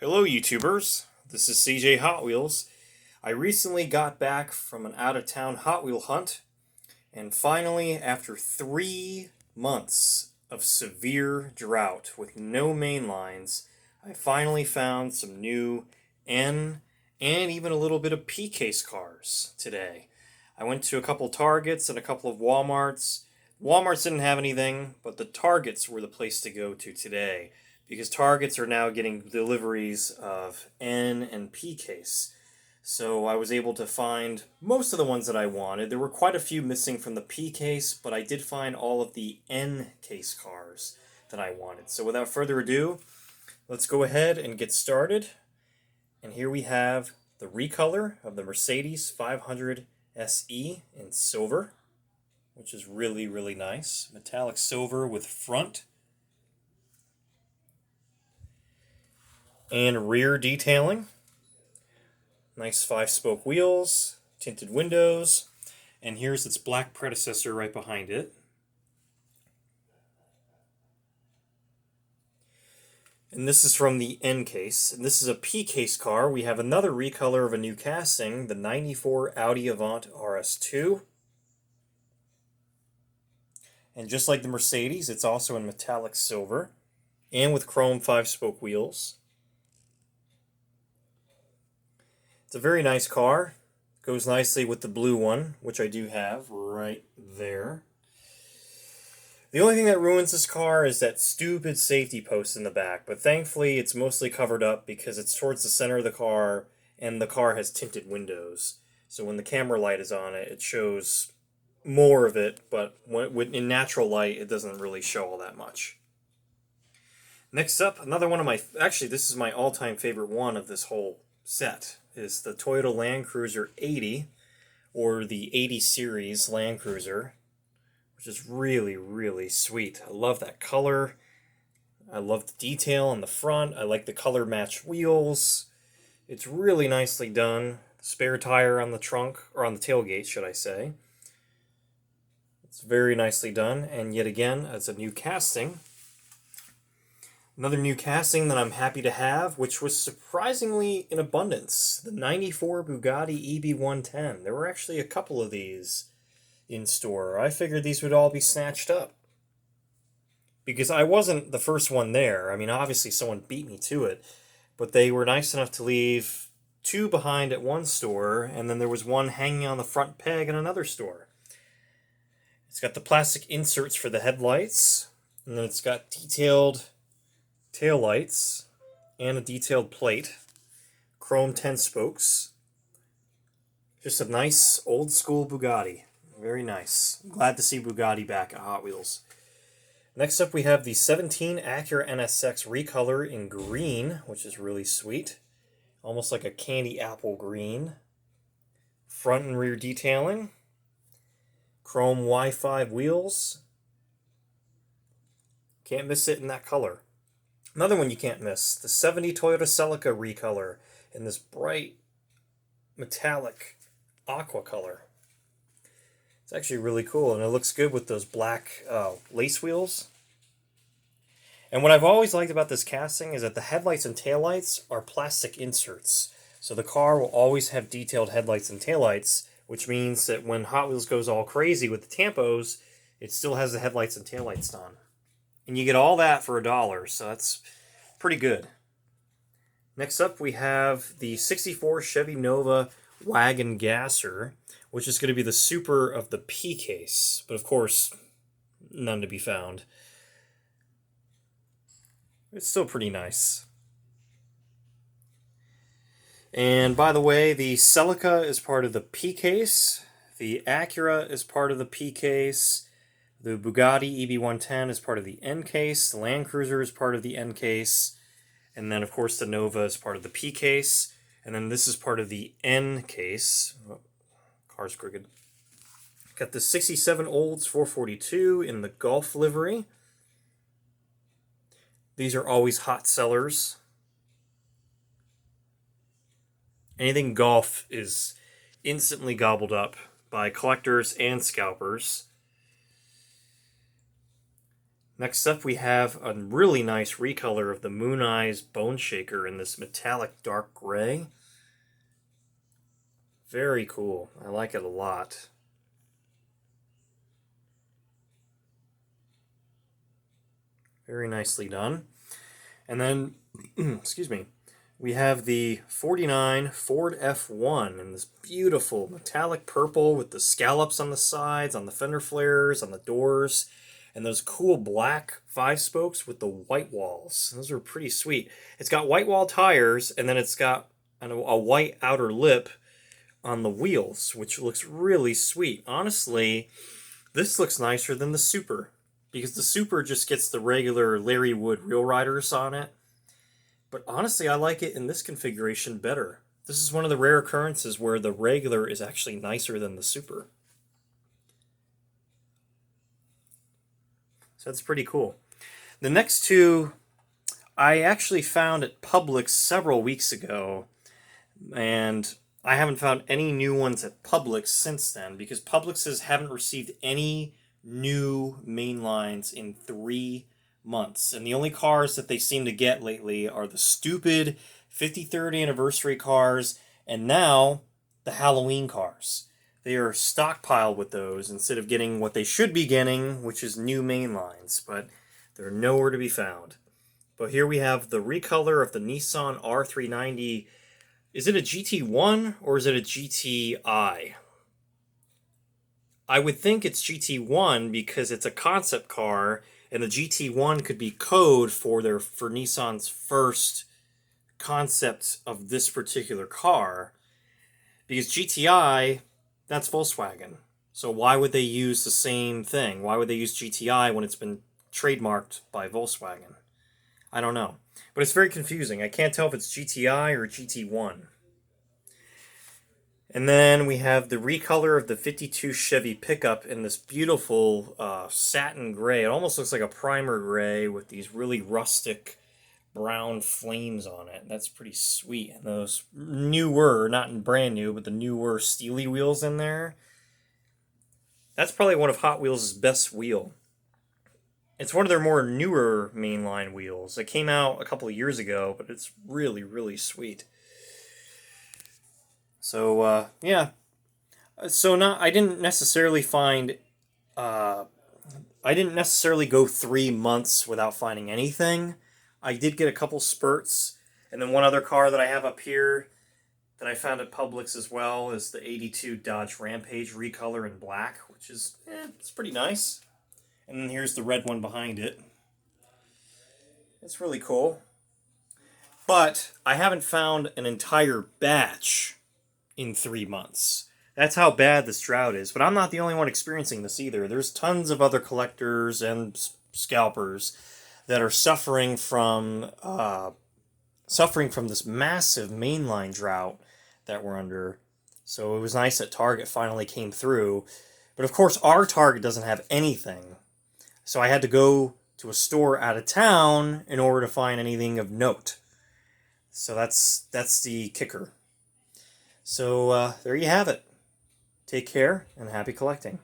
Hello YouTubers, this is CJ Hot Wheels. I recently got back from an out-of-town Hot Wheel hunt, and finally, after 3 months of severe drought with no main lines, I finally found some new N and even a little bit of P case cars today. I went to a couple Targets and a couple of Walmarts. Walmarts didn't have anything, but the Targets were the place to go to today, because Targets are now getting deliveries of N and P case. So I was able to find most of the ones that I wanted. There were quite a few missing from the P case, but I did find all of the N case cars that I wanted. So without further ado, let's go ahead and get started. And here we have the recolor of the Mercedes 500 SE in silver, which is really, really nice. Metallic silver with front and rear detailing. Nice 5-spoke wheels, tinted windows, and here's its black predecessor right behind it. And this is from the N case. And this is a P case car. We have another recolor of a new casting, the 94 Audi Avant RS2. And just like the Mercedes, it's also in metallic silver and with chrome 5-spoke wheels. It's a very nice car. Goes nicely with the blue one, which I do have right there. The only thing that ruins this car is that stupid safety post in the back, but thankfully it's mostly covered up because it's towards the center of the car and the car has tinted windows. So when the camera light is on it, it shows more of it, but in natural light it doesn't really show all that much. Next up, another one of my, actually this is my all-time favorite one of this whole set, is the Toyota Land Cruiser 80, or the 80 series Land Cruiser, which is really, really sweet. I love that color. I love the detail on the front. I like the color matched wheels. It's really nicely done. Spare tire on the trunk, or on the tailgate, should I say. It's very nicely done, and yet again, it's a new casting. Another new casting that I'm happy to have, which was surprisingly in abundance, the 94 Bugatti EB110. There were actually a couple of these in store. I figured these would all be snatched up, because I wasn't the first one there. I mean, obviously someone beat me to it, but they were nice enough to leave 2 behind at one store, and then there was one hanging on the front peg in another store. It's got the plastic inserts for the headlights, and then it's got detailed tail lights and a detailed plate, chrome 10 spokes. Just a nice old school Bugatti. Very nice. I'm glad to see Bugatti back at Hot Wheels. Next up we have the 17 Acura NSX recolor in green, which is really sweet. Almost like a candy apple green. Front and rear detailing. Chrome Y5 wheels. Can't miss it in that color. Another one you can't miss, the 70 Toyota Celica recolor in this bright metallic aqua color. It's actually really cool, and it looks good with those black lace wheels. And what I've always liked about this casting is that the headlights and taillights are plastic inserts. So the car will always have detailed headlights and taillights, which means that when Hot Wheels goes all crazy with the tampos, it still has the headlights and taillights done. And you get all that for $1, so that's pretty good. Next up, we have the 64 Chevy Nova Wagon Gasser, which is going to be the super of the P case, but of course, none to be found. It's still pretty nice. And by the way, the Celica is part of the P case, the Acura is part of the P case, the Bugatti EB110 is part of the N case, the Land Cruiser is part of the N case, and then of course the Nova is part of the P case, and then this is part of the N case. Oh, car's crooked. Got the 67 Olds 442 in the Golf livery. These are always hot sellers. Anything Golf is instantly gobbled up by collectors and scalpers. Next up, we have a really nice recolor of the Moon Eyes Bone Shaker in this metallic dark gray. Very cool. I like it a lot. Very nicely done. And then, excuse me, we have the 49 Ford F1 in this beautiful metallic purple with the scallops on the sides, on the fender flares, on the doors, and those cool black 5-spokes with the white walls. Those are pretty sweet. It's got white wall tires, and then it's got a white outer lip on the wheels, which looks really sweet. Honestly, this looks nicer than the Super, because the Super just gets the regular Larry Wood Wheel Riders on it. But honestly, I like it in this configuration better. This is one of the rare occurrences where the regular is actually nicer than the Super. So that's pretty cool. The next two I actually found at Publix several weeks ago, and I haven't found any new ones at Publix since then, because Publixes haven't received any new mainlines in 3 months. And the only cars that they seem to get lately are the stupid 53rd anniversary cars, and now the Halloween cars. They are stockpiled with those instead of getting what they should be getting, which is new mainlines, but they're nowhere to be found. But here we have the recolor of the Nissan R390. Is it a GT1 or is it a GTI? I would think it's GT1 because it's a concept car, and the GT1 could be code for Nissan's first concept of this particular car. Because GTI, that's Volkswagen. So why would they use the same thing? Why would they use GTI when it's been trademarked by Volkswagen? I don't know. But it's very confusing. I can't tell if it's GTI or GT1. And then we have the recolor of the 52 Chevy pickup in this beautiful satin gray. It almost looks like a primer gray with these really rustic brown flames on it. That's pretty sweet. And those newer, not brand new, but the newer steely wheels in there. That's probably one of Hot Wheels' best wheel. It's one of their more newer mainline wheels. It came out a couple of years ago, but it's really, really sweet. So, yeah. So I didn't necessarily go 3 months without finding anything. I did get a couple spurts, and then one other car that I have up here that I found at Publix as well is the 82 Dodge Rampage recolor in black, which is, it's pretty nice. And then here's the red one behind it. It's really cool. But I haven't found an entire batch in 3 months. That's how bad this drought is. But I'm not the only one experiencing this either. There's tons of other collectors and scalpers that are suffering from this massive mainline drought that we're under. So it was nice that Target finally came through. But of course, our Target doesn't have anything. So I had to go to a store out of town in order to find anything of note. So that's the kicker. So there you have it. Take care and happy collecting.